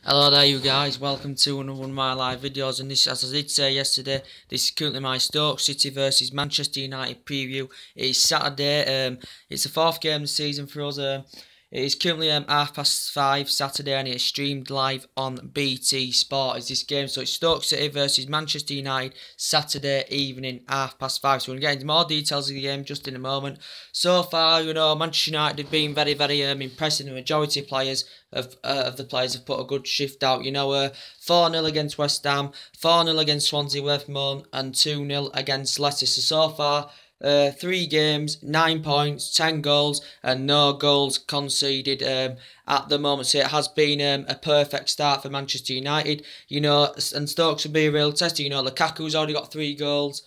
Hello there you guys, welcome to another one of my live videos, and this, as I did say yesterday, this is currently my Stoke City versus Manchester United preview. It is Saturday, it's the fourth game of the season for us. It is currently 5:30 Saturday and it is streamed live on BT Sport is this game. So it's Stoke City versus Manchester United Saturday evening 5:30. So we're going to get into more details of the game just in a moment. So far, Manchester United have been very impressive. The majority of players of the players have put a good shift out. 4-0 against West Ham, 4-0 against Swansea, Westmore, and 2-0 against Leicester. So far, 3 games, 9 points, 10 goals, and no goals conceded at the moment. So it has been a perfect start for Manchester United. And Stokes will be a real tester. Lukaku's already got 3 goals.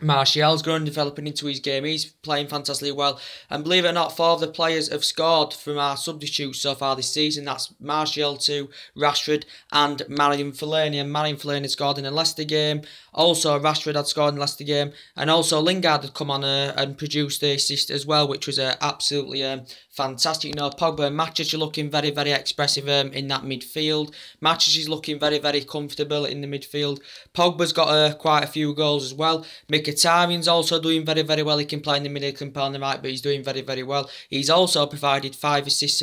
Martial's growing, developing into his game. He's playing fantastically well. And believe it or not, 4 of the players have scored from our substitutes so far this season. That's Martial 2, Rashford, and Marion Fellaini. And Marion Fellaini scored in the Leicester game. Also, Rashford had scored in the Leicester game. And also, Lingard had come on and produced the assist as well, which was absolutely fantastic. Pogba and Matic are looking very expressive in that midfield. Matic is looking very comfortable in the midfield. Pogba's got quite a few goals as well. Mkhitaryan's also doing very well. He can play in the middle, he can play on the right, but he's doing very well. He's also provided 5 assists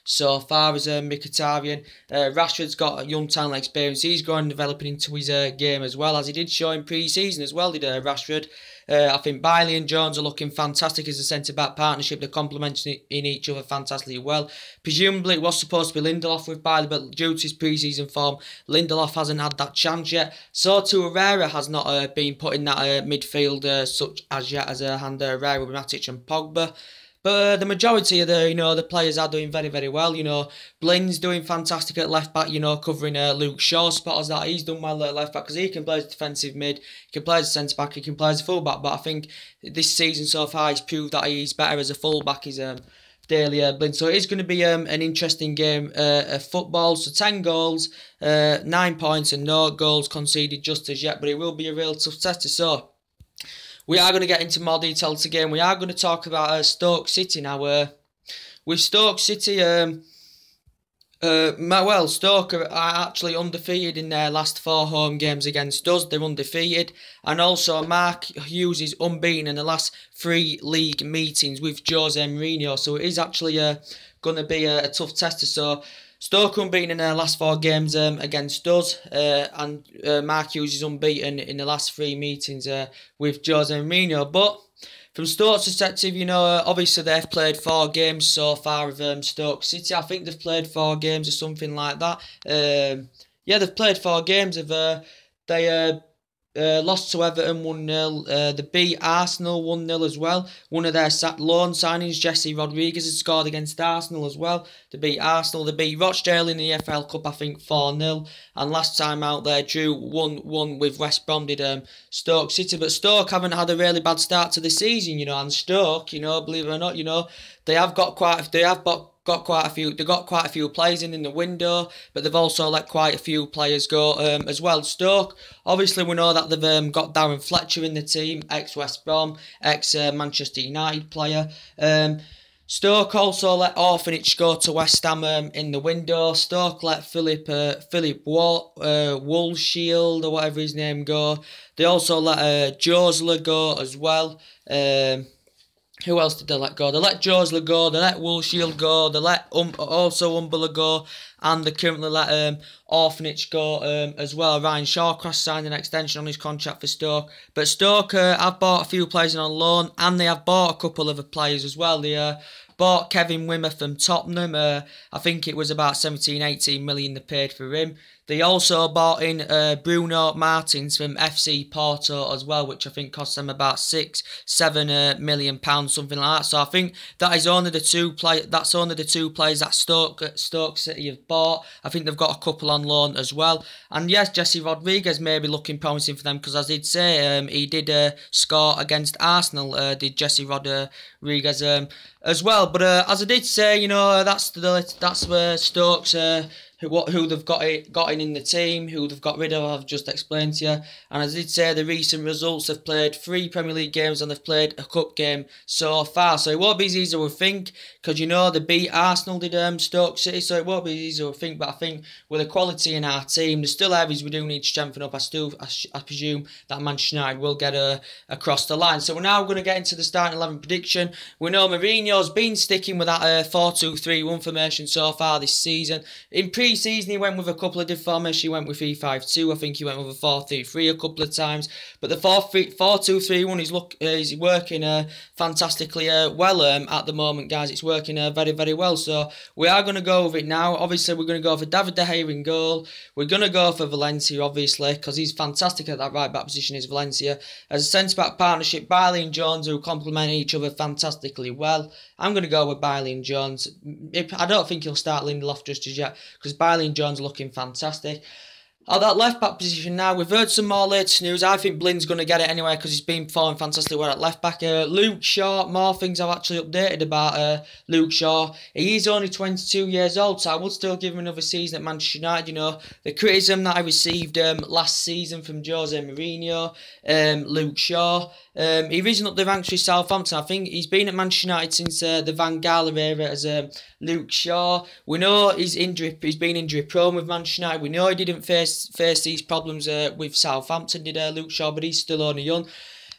so far as Mkhitaryan. Rashford's got a young talent experience. He's going developing into his game as well, as he did show in pre-season as well, did Rashford. I think Bailey and Jones are looking fantastic as a centre-back partnership. They're complementing in each other fantastically well. Presumably it was supposed to be Lindelof with Bailey, but due to his pre-season form, Lindelof hasn't had that chance yet. So too Herrera has not been put in that midfield such as yet as Handa Herrera with Matic and Pogba. But the majority of the players are doing very well. Blin's doing fantastic at left back. Covering Luke Shaw's spot as that. He's done well at left back because he can play as defensive mid, he can play as centre back, he can play as full back. But I think this season so far he's proved that he's better as a full back. He's Daily Blin. So it is going to be an interesting game of football. So 10 goals, 9 points, and no goals conceded just as yet. But it will be a real tough test. So we are going to get into more details again. We are going to talk about Stoke City now. With Stoke City, Stoke are actually undefeated in their last 4 home games against us. They're undefeated. And also, Mark Hughes is unbeaten in the last 3 league meetings with Jose Mourinho. So it is actually going to be a tough tester. So Stoke unbeaten in their last 4 games against us, and Mark Hughes is unbeaten in the last 3 meetings with Jose Mourinho. But from Stoke's perspective, obviously they've played 4 games so far with Stoke City. I think they've played 4 games or something like that. Yeah, they've played 4 games. They lost to Everton 1-0. They beat Arsenal 1-0 as well. One of their loan signings, Jesse Rodriguez, has scored against Arsenal as well. They beat Arsenal. They beat Rochdale in the FL Cup, I think, 4-0. And last time out they drew 1-1 with West Brom, did Stoke City. But Stoke haven't had a really bad start to the season, and Stoke, believe it or not, they have got quite a few players in the window, but they've also let quite a few players go as well. Stoke, obviously we know that they've got Darren Fletcher in the team, ex-West Brom, ex-Manchester United player. Stoke also let Orphanage go to West Ham in the window. Stoke let Philip Woolshield or whatever his name go. They also let Josler go as well. Who else did they let go? They let Josler go, they let Woolshield go, they let also Umbala go, and they currently let Orphanage go as well. Ryan Shawcross signed an extension on his contract for Stoke. But Stoke have bought a few players on loan, and they have bought a couple of players as well. They bought Kevin Wimmer from Tottenham. I think it was about 17-18 million they paid for him. They also bought in Bruno Martins from FC Porto as well, which I think cost them about 6-7 million pounds, something like that. So I think that is only the 2 players. That's only the 2 players that Stoke City have bought. I think they've got a couple on loan as well. And yes, Jesse Rodriguez may be looking promising for them, because as I did say, he did score against Arsenal. Did Jesse Rodriguez? as well. But as I did say, you know, that's Stokes. Who they've got in the team, who they've got rid of, I've just explained to you. And as I did say, the recent results, they've played 3 Premier League games and they've played a cup game so far. So it won't be as easy as we think, because you know they beat Arsenal, did Stoke City, so it won't be as easy as we think. But I think with the quality in our team, there's still areas we do need to strengthen up. I presume that Manchester United will get across the line. So we're now going to get into the starting 11 prediction. We know Mourinho's been sticking with that 4-2-3-1 formation so far this season. In pre-season he went with a couple of different formations. He went with 3-5-2. I think he went with a 4-3-3 a couple of times. But the 4-2-3-1 is working fantastically well at the moment, guys. It's working very, very well. So we are going to go with it now. Obviously, we're going to go for David De Gea in goal. We're going to go for Valencia, obviously, because he's fantastic at that right-back position, is Valencia. As a centre-back partnership, Bailey and Jones, who complement each other fantastically well. I'm going to go with Bailey and Jones. I don't think he'll start Lindelof just as yet, because Bailey and Jones are looking fantastic. At that left-back position now, we've heard some more latest news. I think Blind's going to get it anyway, because he's been performing fantastically well at left-back. Luke Shaw, more things I've actually updated about Luke Shaw. He is only 22 years old, so I would still give him another season at Manchester United. You know, the criticism that I received last season from Jose Mourinho, Luke Shaw, he risen up the ranks with Southampton. I think he's been at Manchester United since the Van Gaal era as Luke Shaw. We know he's been injury prone with Manchester United. We know he didn't face these problems with Southampton, did Luke Shaw, but he's still only young.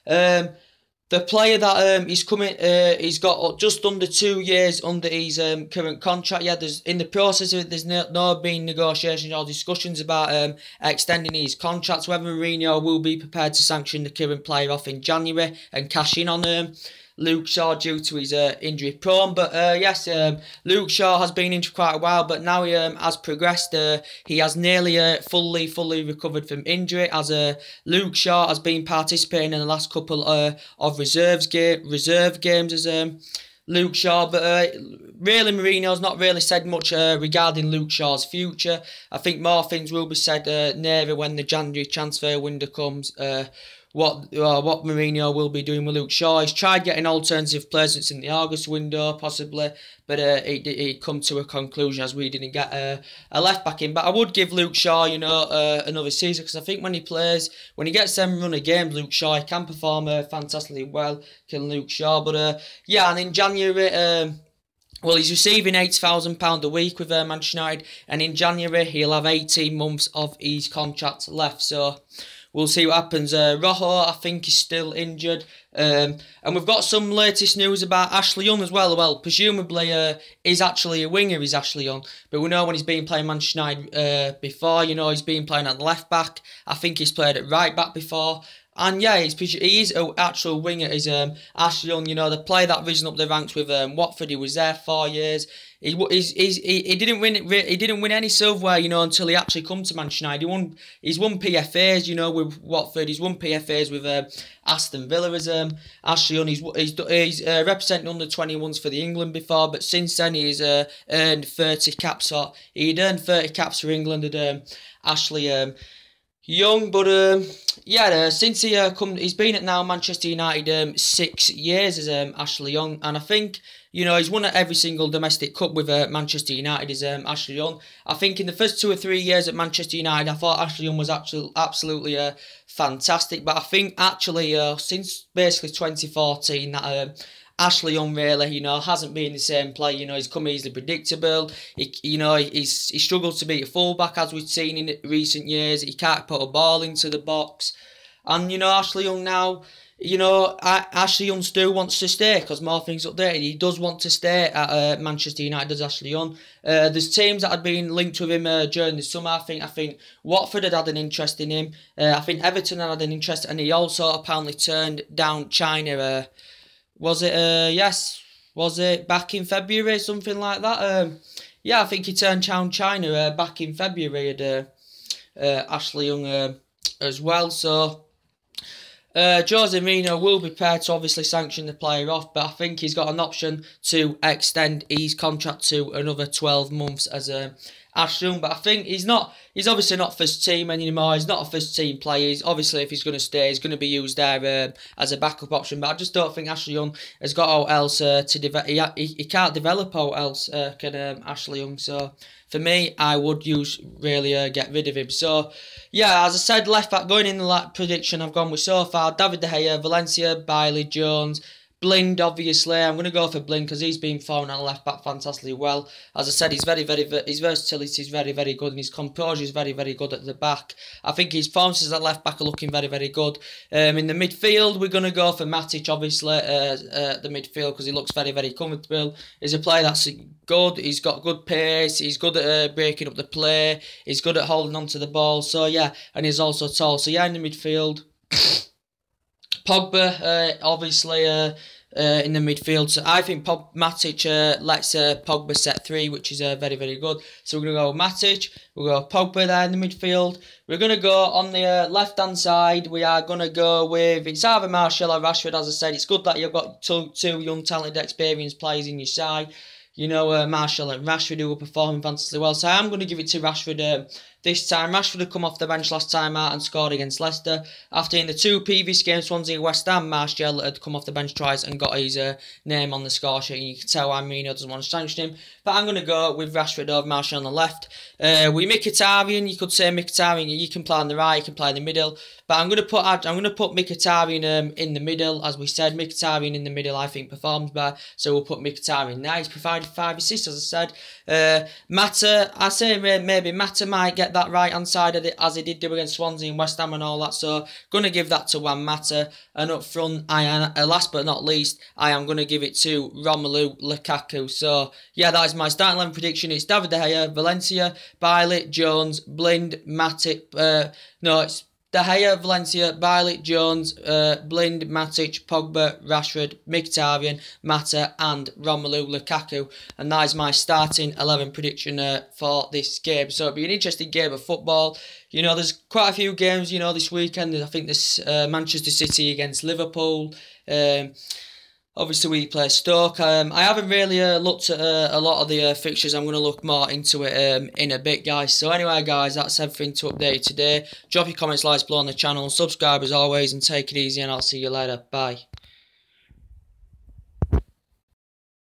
The player that he's got just under 2 years under his current contract. Yeah, there's in the process of it, there's no been negotiations or discussions about extending his contract. Whether Mourinho will be prepared to sanction the current player off in January and cash in on Luke Shaw due to his injury prone. But yes, Luke Shaw has been injured quite a while, but now he has progressed. He has nearly fully recovered from injury, as Luke Shaw has been participating in the last couple of reserve games as Luke Shaw. But really, Mourinho's not really said much regarding Luke Shaw's future. I think more things will be said nearer when the January transfer window comes. What Mourinho will be doing with Luke Shaw. He's tried getting alternative placements in the August window, possibly, but it come to a conclusion as we didn't get a left back in. But I would give Luke Shaw, you know, another season, because I think when he gets them run of games, Luke Shaw, he can perform fantastically well. Can Luke Shaw? But yeah, and in January. Well, he's receiving £80,000 a week with Manchester United, and in January he'll have 18 months of his contract left. So we'll see what happens. Rojo, I think, is still injured. And we've got some latest news about Ashley Young as well. Well, presumably he's actually a winger, is Ashley Young. But we know when he's been playing Manchester United before, you know, he's been playing at left back. I think he's played at right back before. And yeah, he is an actual winger, is Ashley Young. You know, the player that risen up the ranks with Watford. He was there 4 years. He didn't win any silverware, you know, until he actually come to Manchester United. He's won PFAs, you know, with Watford. He's won PFAs with Aston Villa as Ashley Young. He's representing under 21s for the England before, but since then he's earned 30 caps. So he'd earned 30 caps for England at Ashley Young. But yeah, since he's been at now Manchester United 6 years as Ashley Young, and I think, you know, he's won at every single domestic cup with Manchester United as Ashley Young. I think in the first 2 or 3 years at Manchester United, I thought Ashley Young was absolutely fantastic. But I think actually since basically 2014 that Ashley Young really, you know, hasn't been the same player. You know, he's come easily predictable. He struggled to beat a fullback, as we've seen in recent years. He can't put a ball into the box. And, you know, Ashley Young now, you know, Ashley Young still wants to stay, because more things updated. He does want to stay at Manchester United, does Ashley Young. There's teams that had been linked with him during the summer. I think Watford had an interest in him. I think Everton had an interest, and he also apparently turned down China. Was it back in February, something like that? Yeah, I think he turned down China back in February at Ashley Young as well. So Jose Mourinho will be prepared to obviously sanction the player off, but I think he's got an option to extend his contract to another 12 months as Ashley Young, but I think he's obviously not first team anymore. He's not a first team player. He's obviously, if he's going to stay, he's going to be used there as a backup option. But I just don't think Ashley Young has got out else to develop. He can't develop out else, can Ashley Young. So for me, I would really get rid of him. So yeah, as I said, left back going in the prediction I've gone with so far: David De Gea, Valencia, Bailey, Jones. Blind, obviously. I'm going to go for Blind because he's been found on left back fantastically well. As I said, his versatility is very, very good, and his composure is very, very good at the back. I think his forms at left back are looking very, very good. In the midfield, we're going to go for Matic, obviously, the midfield, because he looks very, very comfortable. He's a player that's good. He's got good pace. He's good at breaking up the play. He's good at holding on to the ball. So yeah, and he's also tall. So yeah, in the midfield. Pogba, obviously, in the midfield. So I think Matic lets Pogba set 3, which is very, very good. So we're going to go Matic. We'll go Pogba there in the midfield. We're going to go on the left-hand side. We are going to go with, it's either Martial or Rashford, as I said. It's good that you've got two young, talented, experienced players in your side. You know, Martial and Rashford, who are performing fantastically well. So I'm going to give it to Rashford this time. Rashford had come off the bench last time out and scored against Leicester. After in the 2 previous games, Swansea and West Ham, Martial had come off the bench twice and got his name on the score sheet. And you can tell why Mourinho doesn't want to sanction him. But I'm going to go with Rashford over Martial on the left. With Mkhitaryan, you could say Mkhitaryan, you can play on the right, you can play in the middle. But I'm going to put Mkhitaryan in the middle. As we said, Mkhitaryan in the middle, I think, performs better. So we'll put Mkhitaryan there. He's provided 5 assists, as I said. Mata, I say maybe Mata might get that right hand side of it, as he did do against Swansea and West Ham and all that. So going to give that to Juan Mata. And up front, last but not least, I am going to give it to Romelu Lukaku. So yeah, that is my starting 11 prediction. It's David De Gea, Valencia, Bailey, Jones, Blind, Matip. It's De Gea, Valencia, Bailey, Jones, Blind, Matic, Pogba, Rashford, Mkhitaryan, Mata and Romelu Lukaku. And that is my starting 11 prediction for this game. So it'll be an interesting game of football. You know, there's quite a few games, you know, this weekend. I think there's Manchester City against Liverpool. Obviously, we play Stoke. I haven't really looked at a lot of the fixtures. I'm going to look more into it in a bit, guys. So anyway, guys, that's everything to update today. Drop your comments, likes below on the channel. Subscribe as always and take it easy, and I'll see you later. Bye.